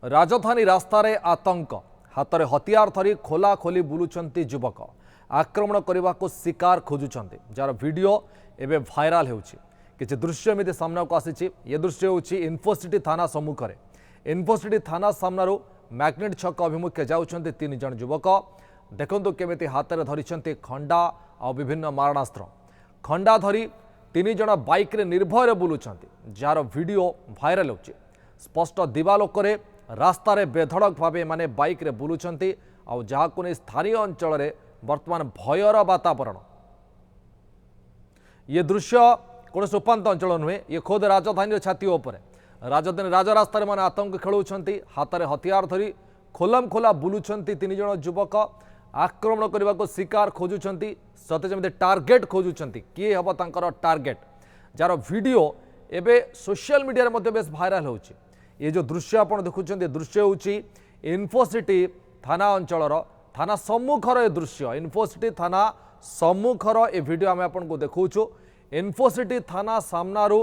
राजधानी रास्तार आतंक हाथ में हथियार धरी खोला खोली बुलुंट युवक आक्रमण करने को शिकार खोजुंट जार वीडियो एवं भाइराल होछि दृश्य एमती सामना को आसी ये दृश्य होछि इन्फोसिटी थाना सम्मुख में इन्फोसिटी थाना सामना मैग्नेट छक अभिमुखे जाउछन्ते तीन जन युवक देखंतु केमिति हाथ में धरी खंडा और विभिन्न मारणास्त्र खंडा धरी तीन जन बाइक रे निर्भय बुलुंट जार वीडियो भाइराल होछि स्पष्ट दिवालोक रास्तार बेधड़क भाव माने बाइक रे बुलुंट आउ जहां नहीं स्थानीय अंचल में वर्तमान भयर वातावरण ये दृश्य कौन उपात अंचल नुहे ये खोद राजधानी छाती उपर राजधानी राजरास्तार माने आतंक खेलुंट हाथ में हथियार धरी खोलम खोला बुलुंट तीन जन युवक आक्रमण करने को शिकार खोजुंट सते जमी टार्गेट खोजुंट किए हम तांकर टार्गेट जार वीडियो एबे सोशल मीडिया रे बेस भाइराल होछि ये जो दृश्य आप देखुं दृश्य होछि इन्फोसिटी थाना अंचल थाना सम्मुखर ए दृश्य इन्फोसिटी थाना सम्मुखर ए वीडियो आम आपको देखु इन्फोसिटी थाना सामनारू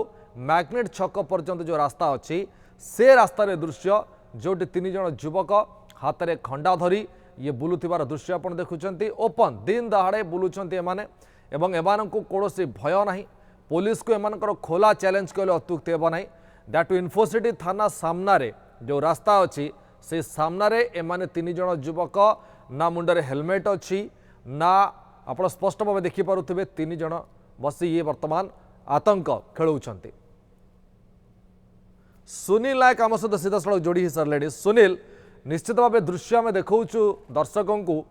मैग्नेट छक पर्यंत जो रास्ता अच्छी से रास्तार दृश्य जोटी तीन जन युवक हाथ में खंडा धरी ये बुलुथिबार दृश्य आप देखुं ओपन दिन दहाड़े बुलुंट एमाने एवं एमान को कौन भय ना पुलिस को एमानकर खोला चैलेंज कहले अत्युक्ति हेब ना दैट इन्फोसिटी थाना सामनारे जो रास्ता अच्छी से सामनारे एमाने तीन जन युवक ना मुंडरे हेलमेट अच्छी ना आप स्पष्ट भाव देखिपे तीन जन बसी ये वर्तमान आतंक खेलुंट सुनील नायक आम सहित सीधा सड़क जोड़ी ही सारे सुनील निश्चित भाव दृश्य आम देखु दर्शकों को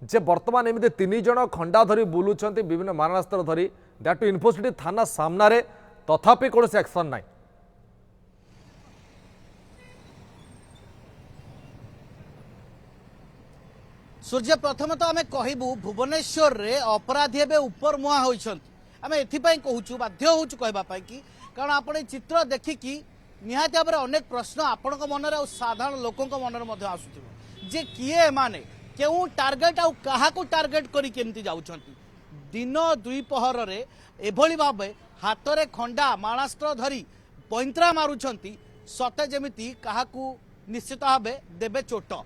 जे वर्तमान एमती तीन जन खंडा धरी बुलुंट विभिन्न मारणास्त्र धरी दैट इन्फोसिटी थाना सामनारे तथापि कौन एक्शन ना सूर्य प्रथम तो आम कहबू भुवनेश्वर रे अपराधी एवं उपर मुहा होती आम एपाई कहूँ बाध्य हो कहवाई कि कारण आप चित्र देखिकी निहाती भाव अनेक प्रश्न आपण मन में साधारण लोकों मन में आसुव जे किए एमाने क्यों टार्गेट आउ क्या टार्गेट करके जाऊँ दिन दुईपहर रे एभली भाव हाथ में खंडा माणास्त्र धरी पैंतरा मारुंट सते जमी क्या निश्चित भाव देवे चोट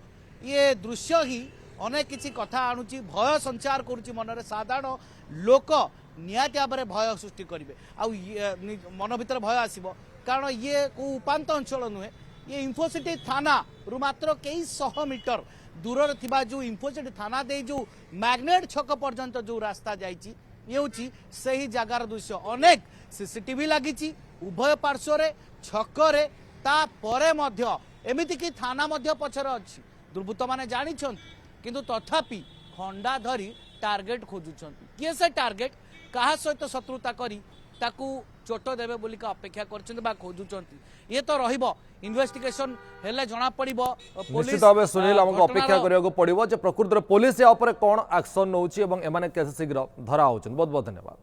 ये दृश्य ही अनेक किसी कथा आणुची भय संचार करुची मनरे साधारण लोक निहाती भाव भय सृष्टि करेंगे आउ मन भीतर भय आसब कारण ये को उपात अंचल नुहे ये इन्फोसिटी थाना रु मात्र कई शह मीटर दूर थिबा जो इन्फोसिटी थाना दे जो मैग्नेट छक पर्यंत जो रास्ता जाइए ये हूँ से ही जगार दृश्य अनेक सीसीटीवी लगी उभय पार्श्वर छकरे तापरे एमिति कि थाना पछरे अच्छी दुर्बृत्त मैंने जानी किंतु तथापि खंडा धरी टार्गेट खोजुंट किए से टार्गेट क्या सहित शत्रुता करी ताकू चोट देवे बोली अपेक्षा कर खोजुंट ये तो रहिबो इन्वेस्टिगेशन हेले जना पड़िबो निश्चित भाव सुनील हमको अपेक्षा करिया पड़िबो जे प्रकृत पुलिस या ऊपर कोन एक्शन नउची एवं एमाने कैसे शीघ्र धरा होचन बहुत बहुत धन्यवाद।